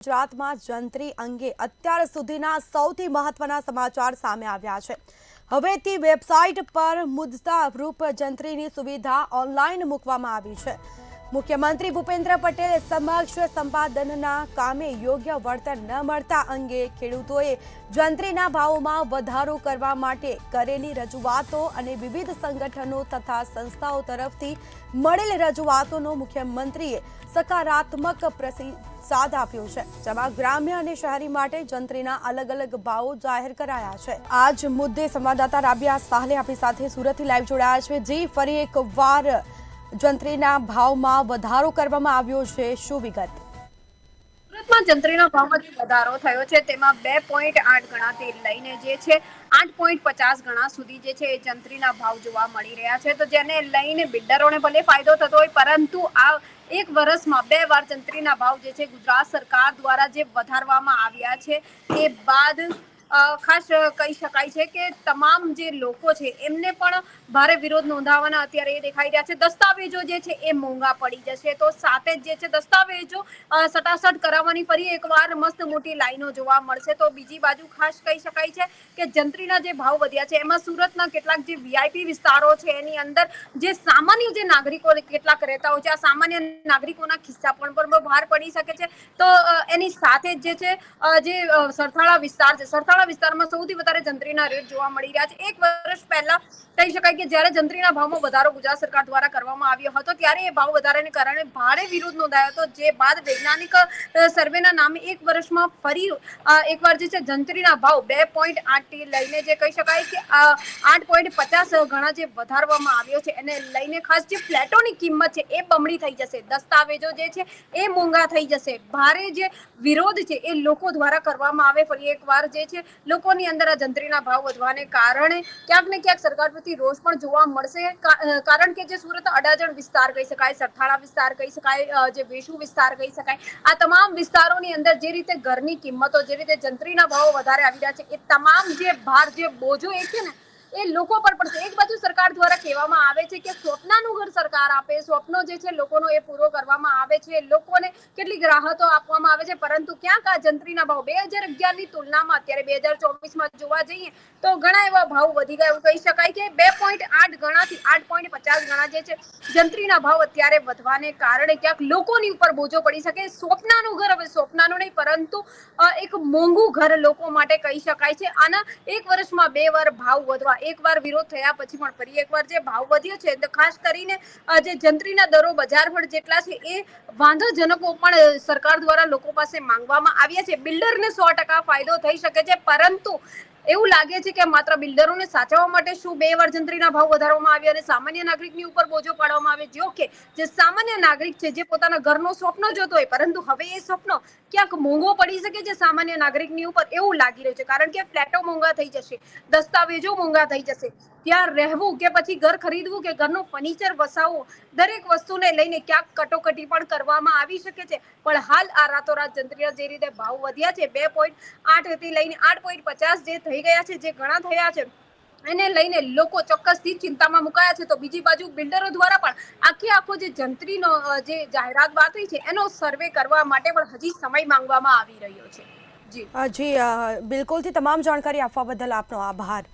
ગુજરાતમાં જંત્રી અંગે અત્યાર સુધીના સૌથી મહત્વના સમાચાર સામે આવ્યા છે। હવેથી વેબસાઇટ પર મુદ્દારૂપ જંત્રીની સુવિધા ઓનલાઈન મૂકવામાં આવી છે। મુખ્યમંત્રી ભૂપેન્દ્ર પટેલ સમક્ષ સંપાદનના કામે યોગ્ય વળતર ન મળતા અંગે ખેડૂતોએ જંત્રીના ભાવોમાં વધારો કરવા માટે કરેલી રજૂઆતો અને વિવિધ સંગઠનો તથા સંસ્થાઓ તરફથી મળેલ રજૂઆતોનો મુખ્યમંત્રીએ સકારાત્મક પ્રતિસાદ આપ્યો છે, જેમાં ગ્રામ્ય અને શહેરી માટે જંત્રીના અલગ અલગ ભાવો જાહેર કરાયા છે। આ જ મુદ્દે સંવાદદાતા રાબિયા સાહલે આપણી સાથે સુરતથી લાઈવ જોડાયા છે। જી, ફરી એકવાર જંત્રીના ભાવમાં વધારો કરવામાં આવ્યો છે, શું વિગત? સુરતમાં જંત્રીના ભાવમાં જે વધારો થયો છે તેમાં 2.8 ગણાથી લઈને જે છે 8.50 ગણા સુધી જે છે એ જંત્રીના ભાવ જોવા મળી રહ્યા છે। તો જેને લઈને બિલ્ડરોને ભલે ફાયદો થતો હોય, પરંતુ આ એક વર્ષમાં 2 વાર જંત્રીના ભાવ જે છે ગુજરાત સરકાર દ્વારા જે વધારવામાં આવ્યા છે એ બાદ ખાસ કહી શકાય છે કે તમામ જે લોકો છે એમને પણ ભારે વિરોધ નોંધાવાના અત્યારે એ દેખાઈ રહ્યા છે। દસ્તાવેજો જે છે એ મોંઘા પડી જશે, તો સાથે જ જે છે દસ્તાવેજો સટાસટ કરાવવાની ફરી એકવાર મસ્ત મોટી લાઈનો જોવા મળશે। તો બીજી બાજુ ખાસ કહી શકાય છે કે જંત્રીના જે ભાવ વધ્યા છે એમાં સુરતના કેટલાક જે વીઆઈપી વિસ્તારો છે એની અંદર જે સામાન્ય જે નાગરિકો કેટલાક રહેતા હોય છે, આ સામાન્ય નાગરિકોના ખિસ્સા પણ બહાર પડી શકે છે। તો એની સાથે જ જે છે જે સરથાણા વિસ્તાર છે, સરથાણા વિસ્તારમાં સૌથી વધારે જંત્રીના રેટ જોવા મળી રહ્યા છે। 1 વર્ષ પહેલા કહી શકાય કે જ્યારે જંત્રીના ભાવમાં વધારો ગુજરાત સરકાર દ્વારા કરવામાં આવ્યો હતો ત્યારે એ ભાવ વધારાને કારણે ભારે વિરોધ નોંધાયો હતો, જે બાદ વૈજ્ઞાનિક સર્વેના નામે 1 વર્ષમાં ફરી એકવાર જે છે જંત્રીના ભાવ 2.8 થી લઈને જે કહી શકાય કે 8.50 ગણા જે વધારવામાં આવ્યો છે એને લઈને ખાસ જે ફ્લેટોની કિંમત છે એ બમણી થઈ જશે, દસ્તાવેજો જે છે એ મોંઘા થઈ જશે, ભારે જે વિરોધ છે એ લોકો દ્વારા કરવામાં આવે। ફરી એકવાર જે છે લોકોની અંદર આ જંત્રીના ભાવ વધવાને કારણે ક્યાંક ને ક્યાંક સરકાર પ્રતિ રોષ પણ જોવા મળશે, કારણ કે જે સુરત અડાજણ વિસ્તાર કહી શકાય, સરથાણા વિસ્તાર કહી શકાય, જે વેશુ વિસ્તાર કહી શકાય, આ તમામ વિસ્તારોની અંદર જે રીતે ઘરની કિંમતો, જે રીતે જંત્રીના ભાવો વધારે આવી રહ્યા છે એ તમામ જે ભાર, જે બોજો એ છે ને એ લોકો પર પડશે। એક બાજુ સરકાર દ્વારા કહેવામાં આવે છે કે સ્વપ્નાનું ઘર સરકાર આપે, સ્વપ્નો જે છે લોકોનો એ પૂરો કરવામાં આવે છે, લોકોને કેટલીક રાહતો આપવામાં આવે છે, પરંતુ ક્યાંક આ જંત્રીના ભાવ 2011ની તુલનામાં અત્યારે 2024માં જોવા જઈએ તો ઘણા એવા ભાવ વધી ગયા એવું કહી શકાય કે 2.8 ગણાથી 8.50 ગણા જે છે જંત્રીના ભાવ અત્યારે વધવાને કારણે ક્યાંક લોકોની ઉપર બોજો પડી શકે। સ્વપ્નાનું ઘર, હવે સ્વપ્નાનું નહીં પરંતુ એક મોંઘું ઘર લોકો માટે કહી શકાય છે। આના 1 વર્ષમાં 2 વાર ભાવ વધવા, એકવાર વિરોધ થયા પછી પણ ફરી એકવાર જે ભાવ વધ્યો છે, તો ખાસ કરીને જે જંત્રીના દરો બજાર પર જેટલા છે એ વાંધાજનકો પણ સરકાર દ્વારા લોકો પાસે માંગવામાં આવ્યા છે। બિલ્ડરને 100% ફાયદો થઈ શકે છે, પરંતુ એવું લાગે છે કે માત્ર બિલ્ડરોને સાચવવા માટે શું 2 વાર જંત્રીના ભાવ વધારવામાં આવ્યા અને સામાન્ય નાગરિકની ઉપર બોજો પાડવામાં આવે? જો કે જે સામાન્ય નાગરિક છે, જે પોતાના ઘરનો સ્વપ્ન જોતો હોય, પરંતુ હવે એ સ્વપ્ન ક્યાંક મોંઘો પડી શકે છે સામાન્ય નાગરિકની ઉપર, એવું લાગી રહ્યું છે, કારણ કે ફ્લેટો મોંઘા થઈ જશે, દસ્તાવેજો મોંઘા થઈ જશે, ત્યાં રહેવું કે પછી ઘર ખરીદવું કે ઘરનું ફર્નિચર વસાવવું, દરેક વસ્તુને લઈને ક્યાંક કટોકટી પણ કરવામાં આવી શકે છે। પણ હાલ આ રાતોરાત જંત્રીના જે રીતે ભાવ વધ્યા છે 2.8 થી લઈને 8.50 જે થઈ ગયા છે, જે ઘણા થયા છે, એને લઈને લોકો ચોક્કસથી ચિંતામાં મુકાયા છે। તો બીજી બાજુ બિલ્ડરો દ્વારા પણ આખો જે જંત્રીનો જે જાહેરાત વાત થઈ છે એનો સર્વે કરવા માટે પણ હજી સમય માંગવામાં આવી રહ્યો છે। જી જી, બિલકુલથી તમામ જાણકારી આપવા બદલ આપનો આભાર।